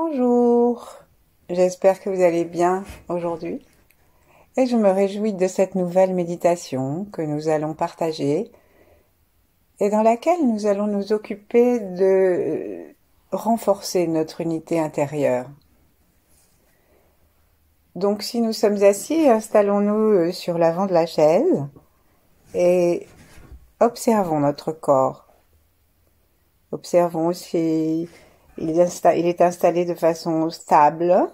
Bonjour, j'espère que vous allez bien aujourd'hui et je me réjouis de cette nouvelle méditation que nous allons partager et dans laquelle nous allons nous occuper de renforcer notre unité intérieure. Donc si nous sommes assis, installons-nous sur l'avant de la chaise et observons notre corps. Observons si il est installé de façon stable,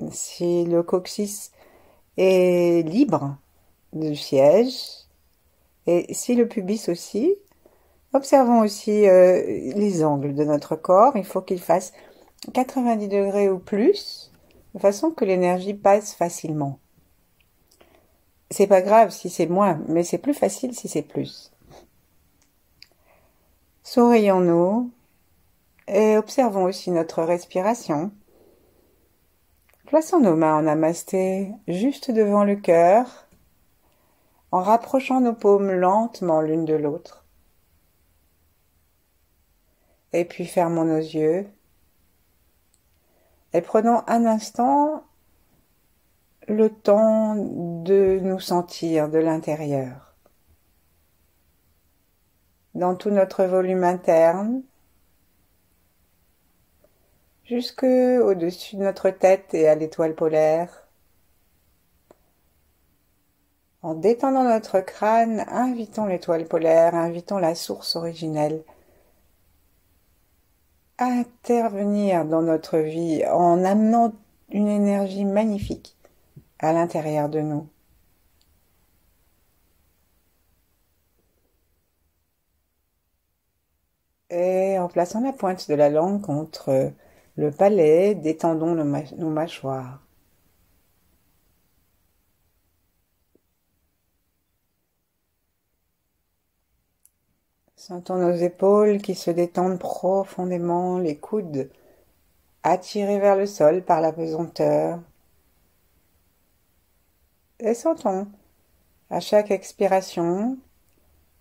si le coccyx est libre du siège et si le pubis aussi. Observons aussi les angles de notre corps. Il faut qu'il fasse 90 degrés ou plus, de façon que l'énergie passe facilement. C'est pas grave si c'est moins, mais c'est plus facile si c'est plus. Sourions-nous et observons aussi notre respiration. Plaçons nos mains en namasté juste devant le cœur, en rapprochant nos paumes lentement l'une de l'autre. Et puis fermons nos yeux et prenons un instant le temps de nous sentir de l'intérieur. Dans tout notre volume interne, jusque au-dessus de notre tête et à l'étoile polaire. En détendant notre crâne, invitons l'étoile polaire, invitons la source originelle à intervenir dans notre vie en amenant une énergie magnifique à l'intérieur de nous. Et en plaçant la pointe de la langue contre le palais, détendons nos mâchoires. Sentons nos épaules qui se détendent profondément, les coudes attirés vers le sol par la pesanteur. Et sentons, à chaque expiration,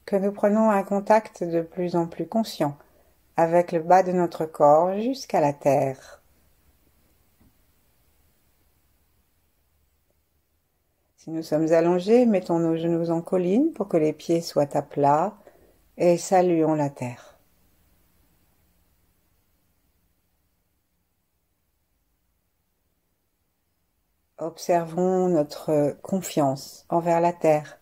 que nous prenons un contact de plus en plus conscient avec le bas de notre corps jusqu'à la terre. Si nous sommes allongés, mettons nos genoux en colline pour que les pieds soient à plat et saluons la terre. Observons notre confiance envers la terre.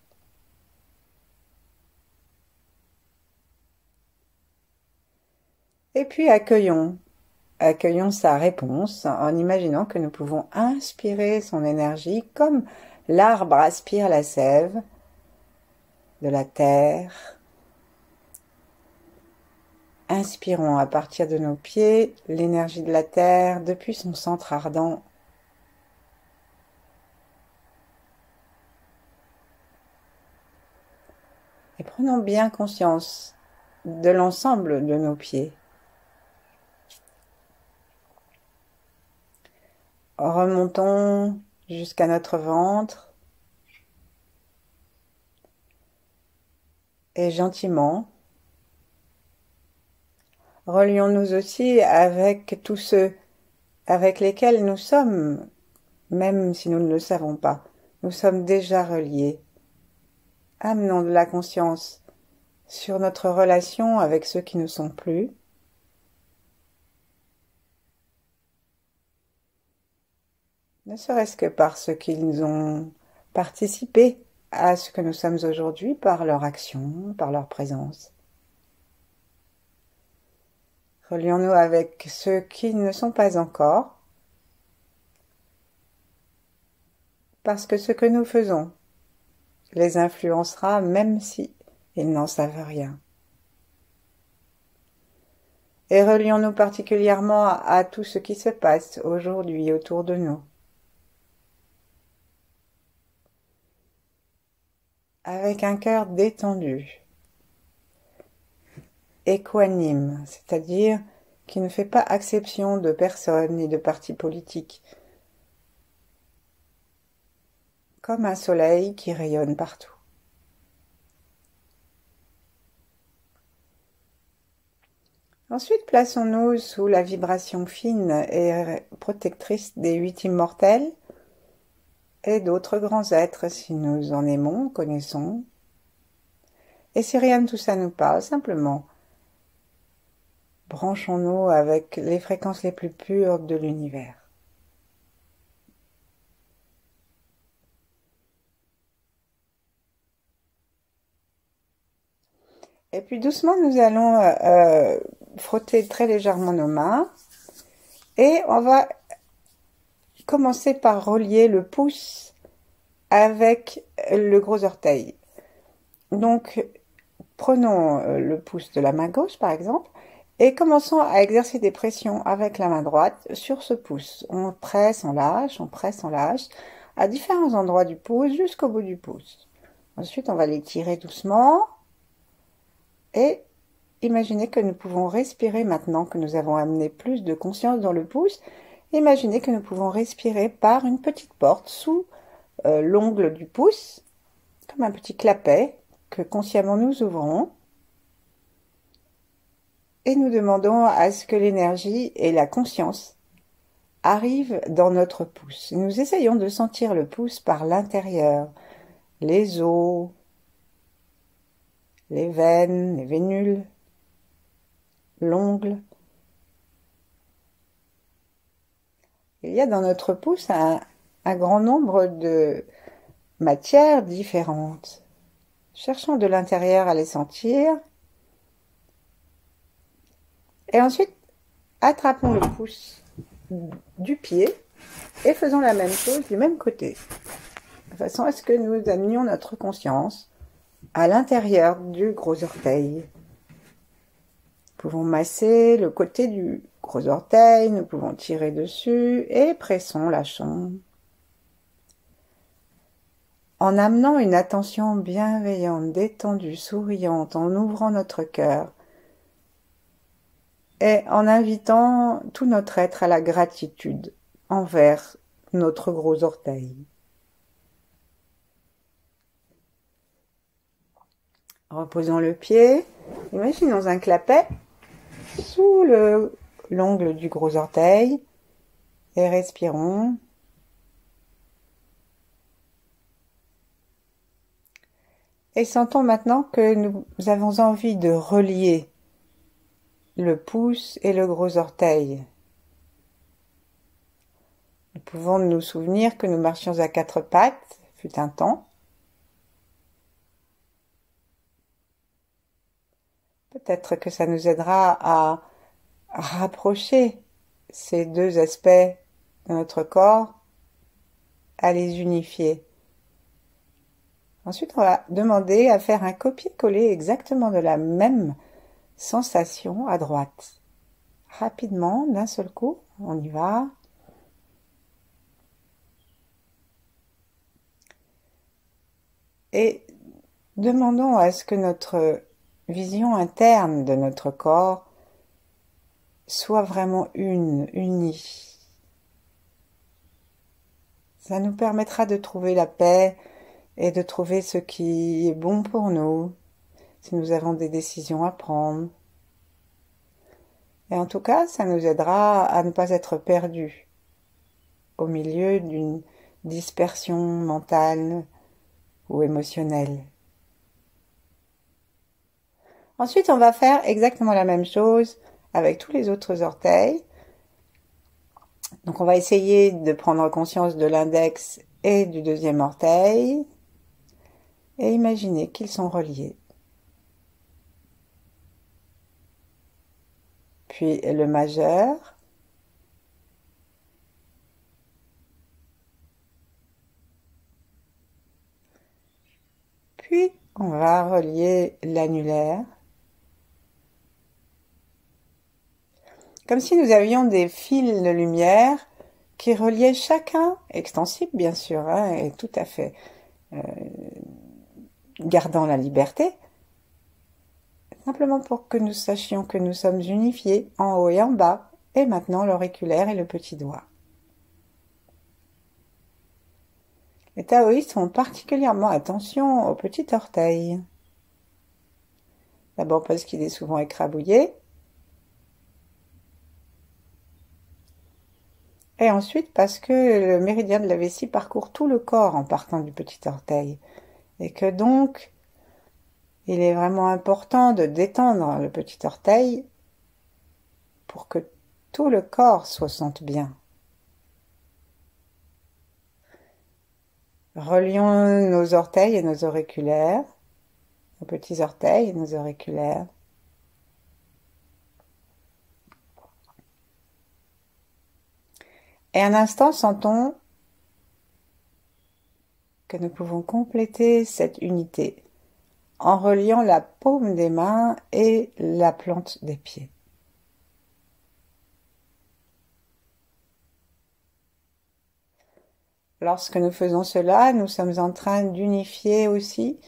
Et puis accueillons sa réponse en imaginant que nous pouvons inspirer son énergie comme l'arbre aspire la sève de la terre. Inspirons à partir de nos pieds l'énergie de la terre depuis son centre ardent. Et prenons bien conscience de l'ensemble de nos pieds. Remontons jusqu'à notre ventre et gentiment, relions-nous aussi avec tous ceux avec lesquels nous sommes, même si nous ne le savons pas. Nous sommes déjà reliés. Amenons de la conscience sur notre relation avec ceux qui ne sont plus. Ne serait-ce que parce qu'ils ont participé à ce que nous sommes aujourd'hui par leur action, par leur présence. Relions-nous avec ceux qui ne sont pas encore, parce que ce que nous faisons les influencera même si ils n'en savent rien. Et relions-nous particulièrement à tout ce qui se passe aujourd'hui autour de nous. Avec un cœur détendu, équanime, c'est-à-dire qui ne fait pas exception de personne ni de parti politique, comme un soleil qui rayonne partout. Ensuite, plaçons-nous sous la vibration fine et protectrice des 8 immortels et d'autres grands êtres si nous en aimons, connaissons. Et si rien de tout ça nous parle, simplement branchons-nous avec les fréquences les plus pures de l'univers. Et puis doucement, nous allons frotter très légèrement nos mains et on va commencer par relier le pouce avec le gros orteil. Donc, prenons le pouce de la main gauche, par exemple, et commençons à exercer des pressions avec la main droite sur ce pouce. On presse, on presse, on lâche, à différents endroits du pouce jusqu'au bout du pouce. Ensuite, on va l'étirer doucement et imaginez que nous pouvons respirer maintenant que nous avons amené plus de conscience dans le pouce. Imaginez que nous pouvons respirer par une petite porte sous l'ongle du pouce, comme un petit clapet que consciemment nous ouvrons. Et nous demandons à ce que l'énergie et la conscience arrivent dans notre pouce. Nous essayons de sentir le pouce par l'intérieur, les os, les veines, les vénules, l'ongle. Il y a dans notre pouce un grand nombre de matières différentes. Cherchons de l'intérieur à les sentir. Et ensuite, attrapons le pouce du pied et faisons la même chose du même côté. De façon à ce que nous amenions notre conscience à l'intérieur du gros orteil. Nous pouvons masser le côté du gros orteil, nous pouvons tirer dessus et pressons, lâchons. En amenant une attention bienveillante, détendue, souriante, en ouvrant notre cœur et en invitant tout notre être à la gratitude envers notre gros orteil. Reposons le pied, imaginons un clapet sous l'ongle du gros orteil et respirons. Et sentons maintenant que nous avons envie de relier le pouce et le gros orteil. Nous pouvons nous souvenir que nous marchions à 4 pattes, fut un temps. Peut-être que ça nous aidera à rapprocher ces deux aspects de notre corps, à les unifier. Ensuite, on va demander à faire un copier-coller exactement de la même sensation à droite. Rapidement, d'un seul coup, on y va. Et demandons à ce que notre vision interne de notre corps soit vraiment unie. Ça nous permettra de trouver la paix et de trouver ce qui est bon pour nous, si nous avons des décisions à prendre. Et en tout cas, ça nous aidera à ne pas être perdus au milieu d'une dispersion mentale ou émotionnelle. Ensuite, on va faire exactement la même chose avec tous les autres orteils. Donc, on va essayer de prendre conscience de l'index et du deuxième orteil et imaginer qu'ils sont reliés. Puis le majeur. Puis, on va relier l'annulaire. Comme si nous avions des fils de lumière qui reliaient chacun, extensible bien sûr, et tout à fait gardant la liberté, simplement pour que nous sachions que nous sommes unifiés en haut et en bas, et maintenant l'auriculaire et le petit doigt. Les taoïstes font particulièrement attention au petit orteil. D'abord parce qu'il est souvent écrabouillé, Et ensuite parce que le méridien de la vessie parcourt tout le corps en partant du petit orteil. Et que donc, il est vraiment important de détendre le petit orteil pour que tout le corps se sente bien. Relions nos orteils et nos auriculaires, nos petits orteils et nos auriculaires. Et un instant, sentons que nous pouvons compléter cette unité en reliant la paume des mains et la plante des pieds. Lorsque nous faisons cela, nous sommes en train d'unifier aussi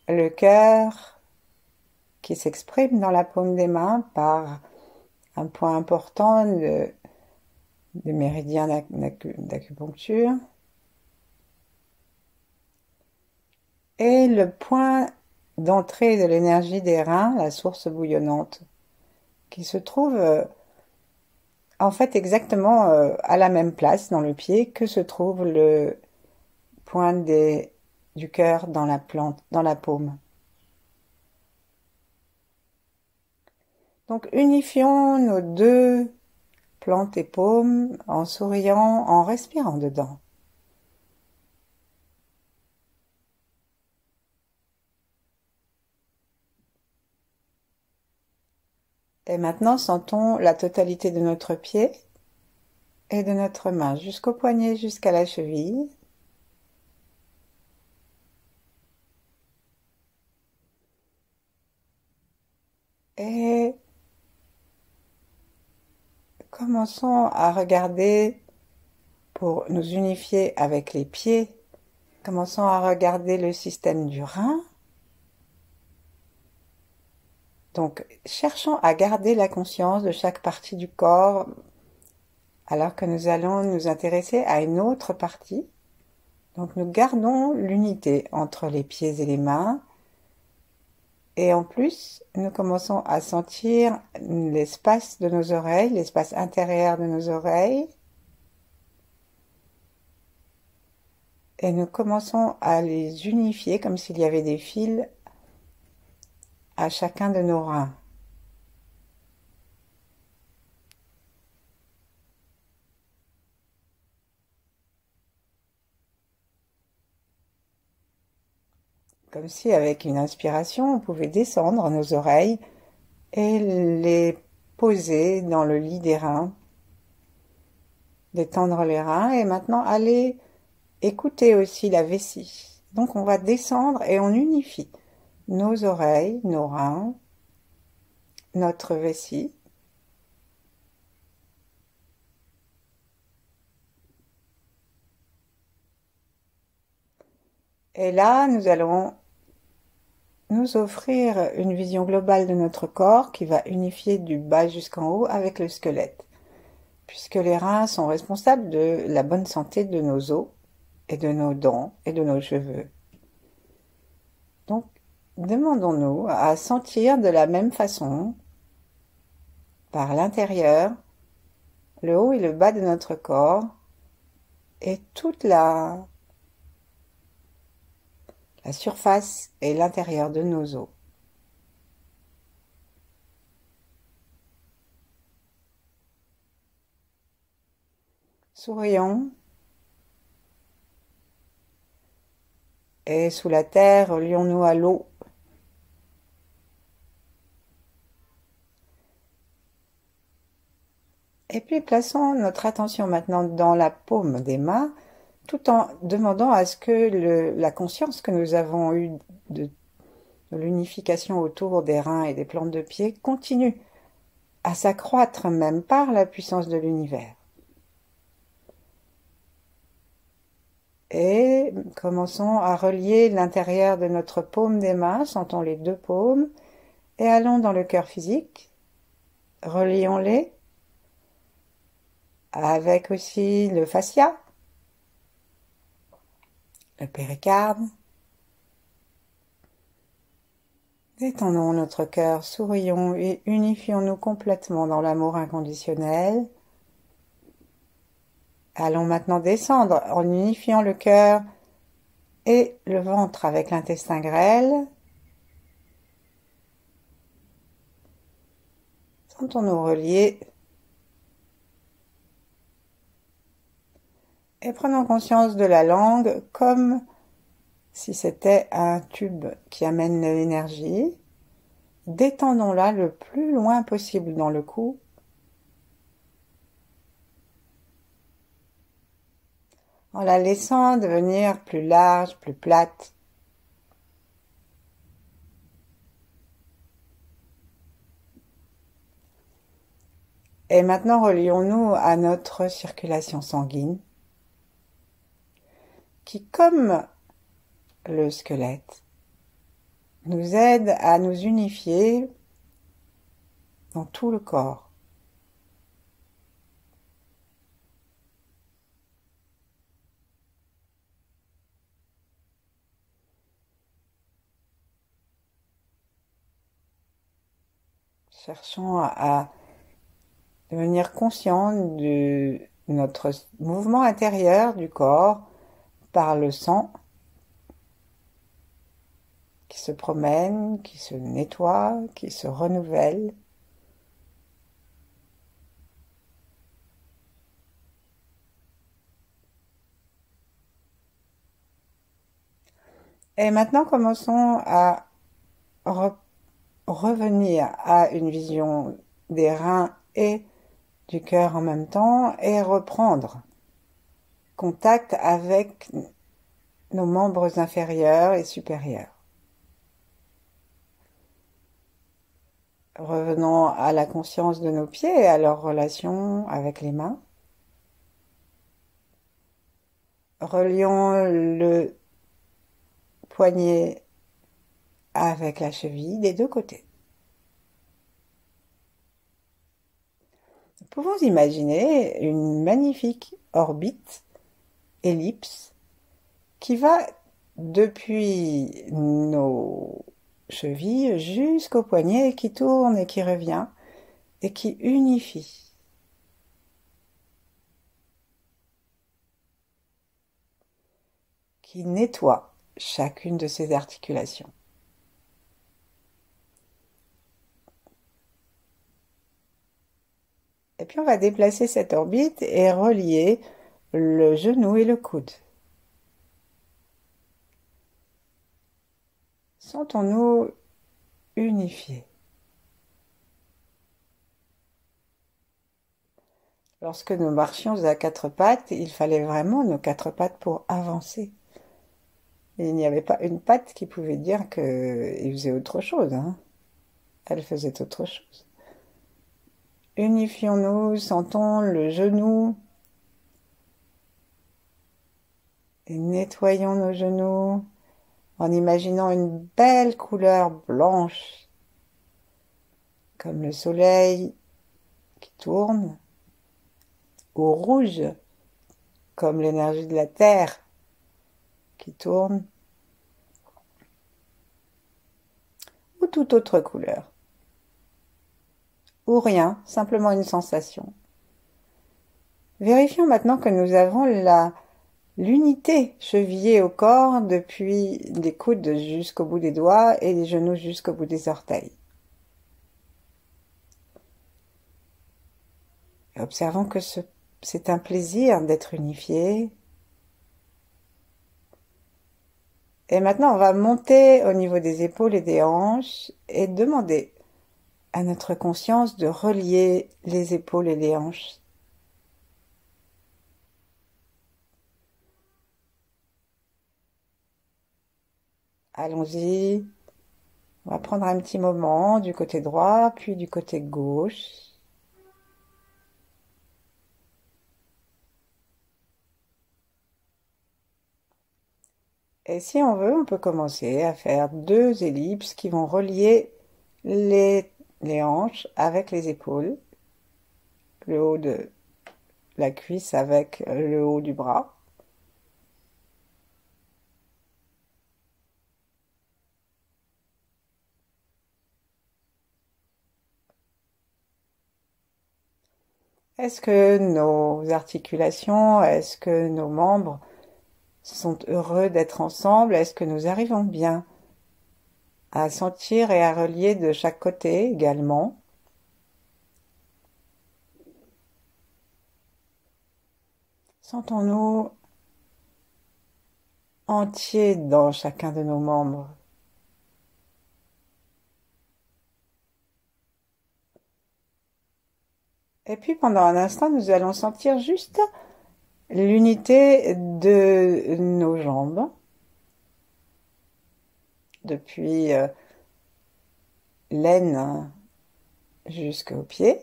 le cœur qui s'exprime dans la paume des mains par un point important des méridiens d'acupuncture et le point d'entrée de l'énergie des reins, la source bouillonnante, qui se trouve en fait exactement à la même place dans le pied que se trouve le point du cœur dans la plante, dans la paume. Donc unifions nos deux plantes et paumes en souriant, en respirant dedans. Et maintenant, sentons la totalité de notre pied et de notre main, jusqu'au poignet, jusqu'à la cheville. Et commençons à regarder, pour nous unifier avec les pieds, commençons à regarder le système du rein. Donc, cherchons à garder la conscience de chaque partie du corps alors que nous allons nous intéresser à une autre partie. Donc, nous gardons l'unité entre les pieds et les mains. Et en plus, nous commençons à sentir l'espace de nos oreilles, l'espace intérieur de nos oreilles. Et nous commençons à les unifier comme s'il y avait des fils à chacun de nos reins. Comme si avec une inspiration, on pouvait descendre nos oreilles et les poser dans le lit des reins, détendre les reins et maintenant aller écouter aussi la vessie. Donc on va descendre et on unifie nos oreilles, nos reins, notre vessie. Et là, nous allons nous offrir une vision globale de notre corps qui va unifier du bas jusqu'en haut avec le squelette, puisque les reins sont responsables de la bonne santé de nos os et de nos dents et de nos cheveux. Donc, demandons-nous à sentir de la même façon, par l'intérieur, le haut et le bas de notre corps et toute la surface et l'intérieur de nos os. Sourions. Et sous la terre, relions-nous à l'eau. Et puis plaçons notre attention maintenant dans la paume des mains, tout en demandant à ce que la conscience que nous avons eue de l'unification autour des reins et des plantes de pied continue à s'accroître même par la puissance de l'univers. Et commençons à relier l'intérieur de notre paume des mains, sentons les deux paumes, et allons dans le cœur physique, relions-les avec aussi le fascia, le péricarde. Détendons notre cœur, sourions et unifions-nous complètement dans l'amour inconditionnel. Allons maintenant descendre en unifiant le cœur et le ventre avec l'intestin grêle. Sentons-nous relier et prenons conscience de la langue comme si c'était un tube qui amène l'énergie. Détendons-la le plus loin possible dans le cou. En la laissant devenir plus large, plus plate. Et maintenant, relions-nous à notre circulation sanguine, qui, comme le squelette, nous aide à nous unifier dans tout le corps. Cherchons à devenir conscients de notre mouvement intérieur du corps par le sang qui se promène, qui se nettoie, qui se renouvelle. Et maintenant, commençons à revenir à une vision des reins et du cœur en même temps et reprendre contact avec nos membres inférieurs et supérieurs. Revenons à la conscience de nos pieds et à leur relation avec les mains. Relions le poignet avec la cheville des deux côtés. Nous pouvons imaginer une magnifique orbite, ellipse, qui va depuis nos chevilles jusqu'au poignet, qui tourne et qui revient, et qui unifie. Qui nettoie chacune de ces articulations. Et puis on va déplacer cette orbite et relier le genou et le coude. Sentons-nous unifiés. Lorsque nous marchions à quatre pattes, il fallait vraiment nos quatre pattes pour avancer. Et il n'y avait pas une patte qui pouvait dire qu'il faisait autre chose, hein. Elle faisait autre chose. Unifions-nous, sentons le genou et nettoyons nos genoux en imaginant une belle couleur blanche, comme le soleil qui tourne, ou rouge, comme l'énergie de la terre qui tourne, ou toute autre couleur, ou rien, simplement une sensation. Vérifions maintenant que nous avons l'unité chevillée au corps depuis les coudes jusqu'au bout des doigts et les genoux jusqu'au bout des orteils. Et observons que c'est un plaisir d'être unifié. Et maintenant, on va monter au niveau des épaules et des hanches et demander à notre conscience de relier les épaules et les hanches. Allons-y. On va prendre un petit moment du côté droit, puis du côté gauche. Et si on veut, on peut commencer à faire deux ellipses qui vont relier les hanches avec les épaules, le haut de la cuisse avec le haut du bras. Est-ce que nos articulations, est-ce que nos membres sont heureux d'être ensemble? Est-ce que nous arrivons bien à sentir et à relier de chaque côté également? Sentons-nous entiers dans chacun de nos membres. Et puis pendant un instant, nous allons sentir juste l'unité de nos jambes, depuis l'aine jusqu'aux pieds.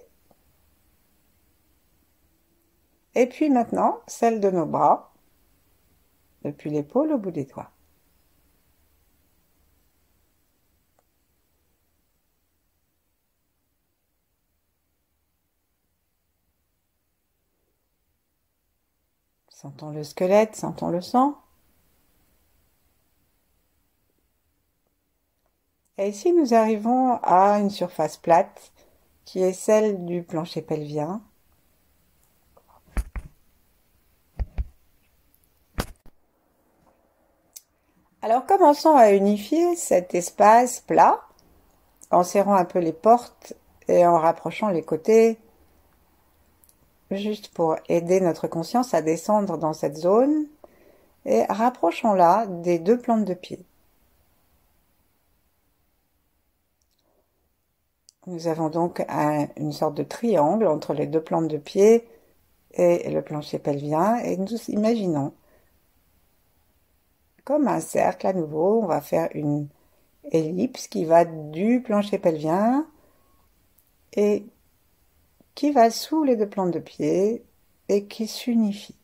Et puis maintenant, celle de nos bras, depuis l'épaule au bout des doigts. Sentons le squelette, sentons le sang. Et ici, nous arrivons à une surface plate qui est celle du plancher pelvien. Alors commençons à unifier cet espace plat en serrant un peu les portes et en rapprochant les côtés, juste pour aider notre conscience à descendre dans cette zone, et rapprochons-la des deux plantes de pied. Nous avons donc une sorte de triangle entre les deux plantes de pied et le plancher pelvien, et nous imaginons comme un cercle à nouveau, on va faire une ellipse qui va du plancher pelvien et qui va sous les deux plantes de pied et qui s'unifie.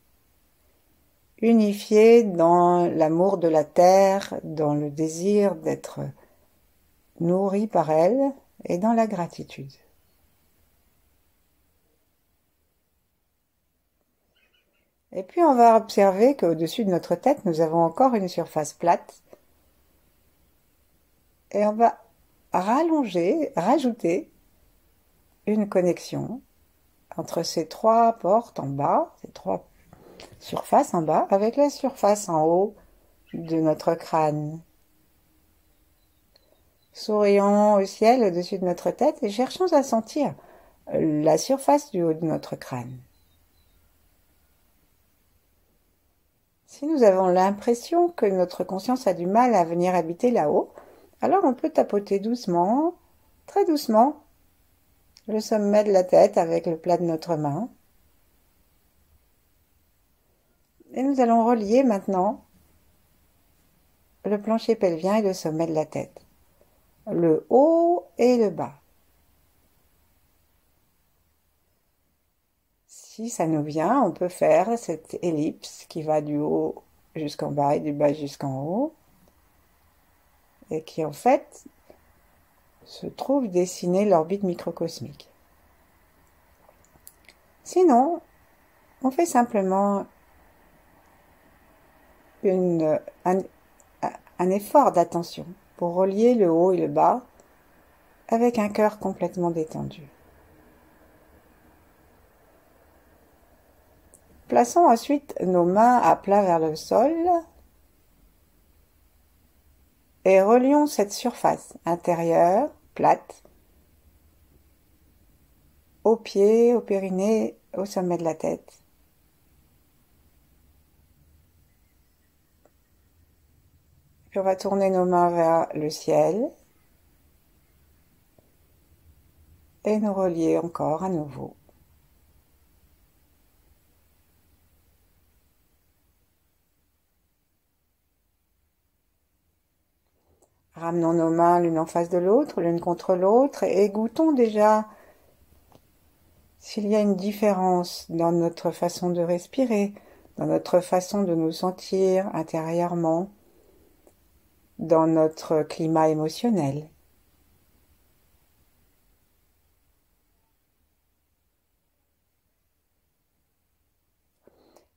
Unifié dans l'amour de la terre, dans le désir d'être nourri par elle et dans la gratitude. Et puis on va observer qu'au-dessus de notre tête, nous avons encore une surface plate et on va rajouter une connexion entre ces trois portes en bas, ces trois surfaces en bas, avec la surface en haut de notre crâne. Sourions au ciel au-dessus de notre tête et cherchons à sentir la surface du haut de notre crâne. Si nous avons l'impression que notre conscience a du mal à venir habiter là-haut, alors on peut tapoter doucement, très doucement, le sommet de la tête avec le plat de notre main. Et nous allons relier maintenant le plancher pelvien et le sommet de la tête, le haut et le bas. Si ça nous vient, on peut faire cette ellipse qui va du haut jusqu'en bas et du bas jusqu'en haut, et qui en fait se trouve dessiner l'orbite microcosmique. Sinon, on fait simplement un effort d'attention pour relier le haut et le bas avec un cœur complètement détendu. Plaçons ensuite nos mains à plat vers le sol et relions cette surface intérieure, plate, aux pieds, au périnée, au sommet de la tête. Puis on va tourner nos mains vers le ciel et nous relier encore à nouveau. Ramenons nos mains l'une en face de l'autre, l'une contre l'autre, et goûtons déjà s'il y a une différence dans notre façon de respirer, dans notre façon de nous sentir intérieurement, dans notre climat émotionnel.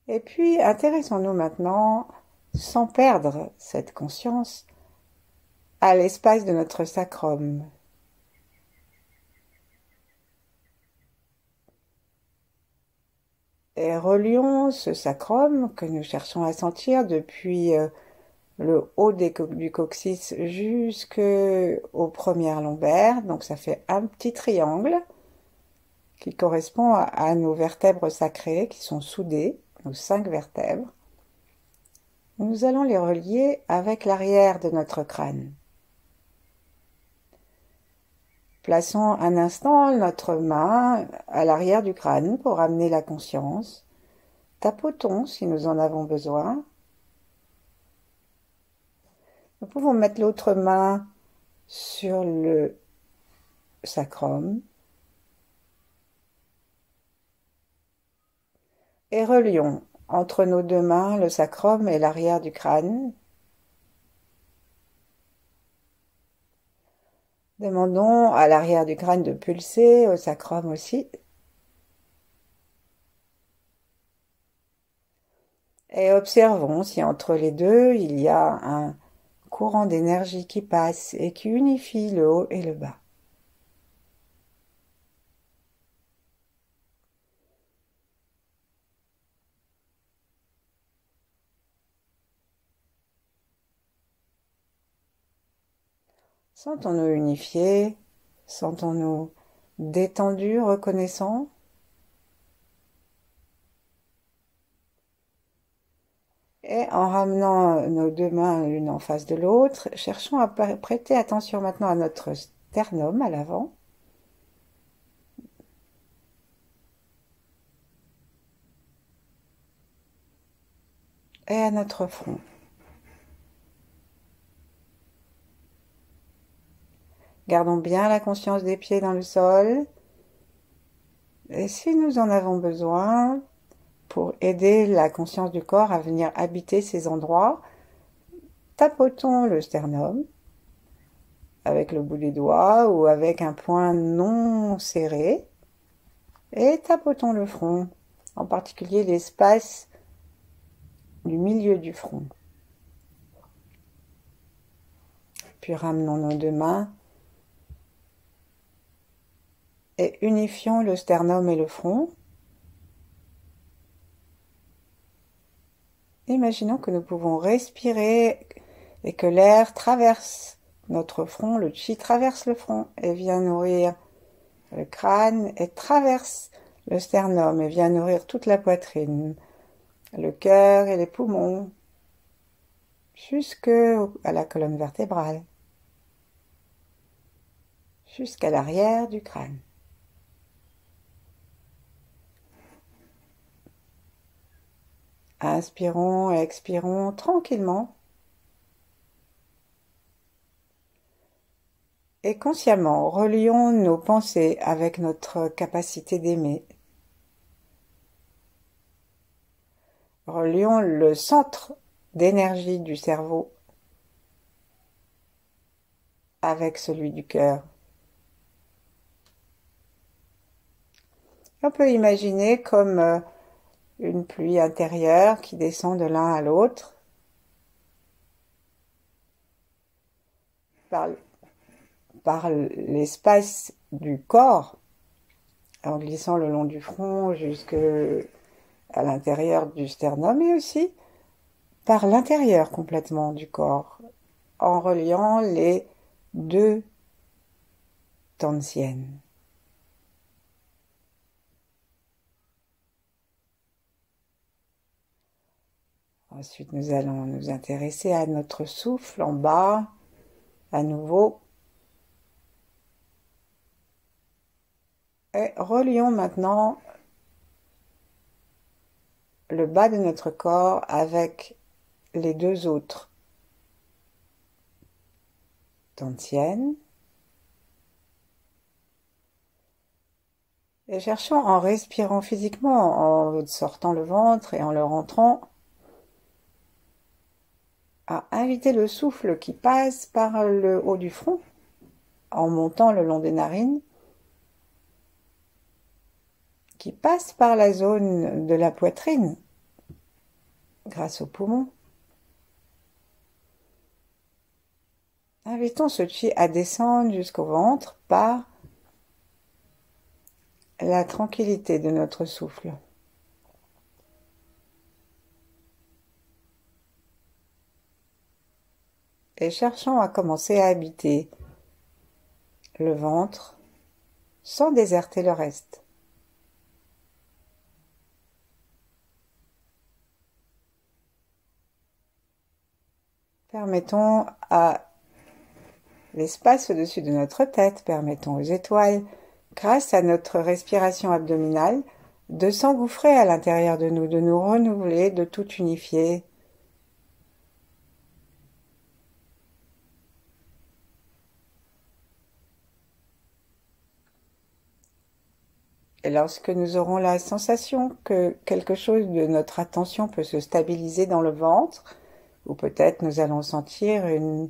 Et puis, intéressons-nous maintenant, sans perdre cette conscience, à l'espace de notre sacrum. Et relions ce sacrum que nous cherchons à sentir depuis le haut du coccyx jusqu'aux premières lombaires. Donc ça fait un petit triangle qui correspond à nos vertèbres sacrées qui sont soudées, nos 5 vertèbres. Nous allons les relier avec l'arrière de notre crâne. Plaçons un instant notre main à l'arrière du crâne pour amener la conscience. Tapotons si nous en avons besoin. Nous pouvons mettre l'autre main sur le sacrum et relions entre nos deux mains le sacrum et l'arrière du crâne. Demandons à l'arrière du crâne de pulser, au sacrum aussi. Et observons si entre les deux, il y a un courant d'énergie qui passe et qui unifie le haut et le bas. Sentons-nous unifiés, sentons-nous détendus, reconnaissants. Et en ramenant nos deux mains l'une en face de l'autre, cherchons à prêter attention maintenant à notre sternum à l'avant. Et à notre front. Gardons bien la conscience des pieds dans le sol. Et si nous en avons besoin, pour aider la conscience du corps à venir habiter ces endroits, tapotons le sternum avec le bout des doigts ou avec un poing non serré et tapotons le front, en particulier l'espace du milieu du front. Puis ramenons nos deux mains et unifions le sternum et le front. Imaginons que nous pouvons respirer et que l'air traverse notre front, le chi traverse le front et vient nourrir le crâne et traverse le sternum et vient nourrir toute la poitrine, le cœur et les poumons, jusqu'à la colonne vertébrale, jusqu'à l'arrière du crâne. Inspirons et expirons tranquillement. Et consciemment, relions nos pensées avec notre capacité d'aimer. Relions le centre d'énergie du cerveau avec celui du cœur. On peut imaginer comme une pluie intérieure qui descend de l'un à l'autre par l'espace du corps, en glissant le long du front jusqu'à l'intérieur du sternum, et aussi par l'intérieur complètement du corps, en reliant les deux tantiènes. Ensuite, nous allons nous intéresser à notre souffle en bas, à nouveau. Et relions maintenant le bas de notre corps avec les deux autres tantiènes. Et cherchons en respirant physiquement, en sortant le ventre et en le rentrant, à inviter le souffle qui passe par le haut du front, en montant le long des narines, qui passe par la zone de la poitrine, grâce aux poumons. Invitons ce chi à descendre jusqu'au ventre par la tranquillité de notre souffle. et cherchons à commencer à habiter le ventre sans déserter le reste. Permettons à l'espace au-dessus de notre tête, permettons aux étoiles, grâce à notre respiration abdominale, de s'engouffrer à l'intérieur de nous renouveler, de tout unifier. Et lorsque nous aurons la sensation que quelque chose de notre attention peut se stabiliser dans le ventre, ou peut-être nous allons sentir une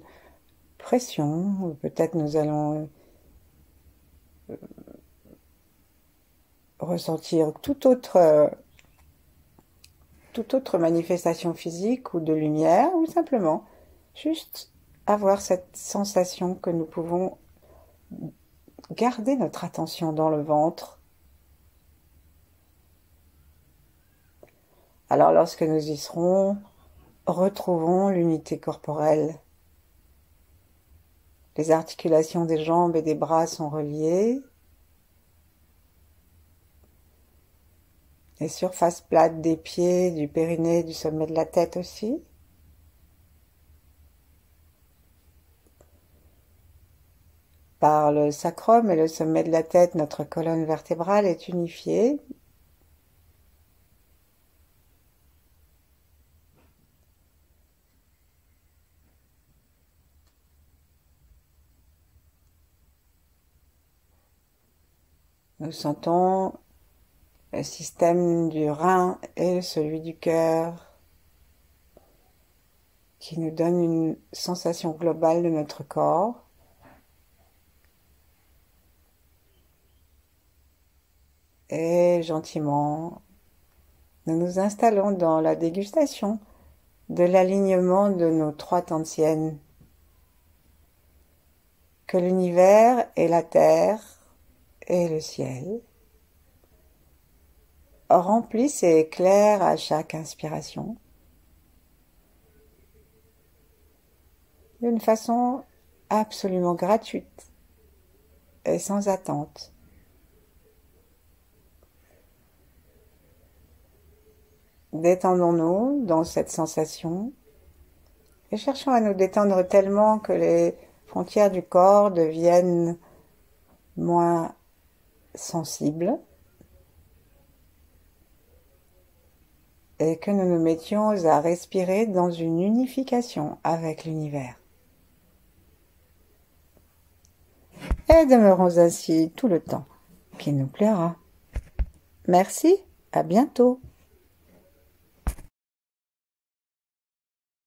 pression, ou peut-être nous allons ressentir toute autre manifestation physique ou de lumière, ou simplement juste avoir cette sensation que nous pouvons garder notre attention dans le ventre. Alors lorsque nous y serons, retrouvons l'unité corporelle. Les articulations des jambes et des bras sont reliées. Les surfaces plates des pieds, du périnée, du sommet de la tête aussi. Par le sacrum et le sommet de la tête, notre colonne vertébrale est unifiée. Nous sentons le système du rein et celui du cœur qui nous donne une sensation globale de notre corps. Et gentiment, nous nous installons dans la dégustation de l'alignement de nos trois tantiènes. Que l'univers et la terre et le ciel remplissent et éclairent à chaque inspiration d'une façon absolument gratuite et sans attente. Détendons-nous dans cette sensation et cherchons à nous détendre tellement que les frontières du corps deviennent moins sensibles et que nous nous mettions à respirer dans une unification avec l'univers. Et demeurons ainsi tout le temps qu'il nous plaira. Merci, à bientôt.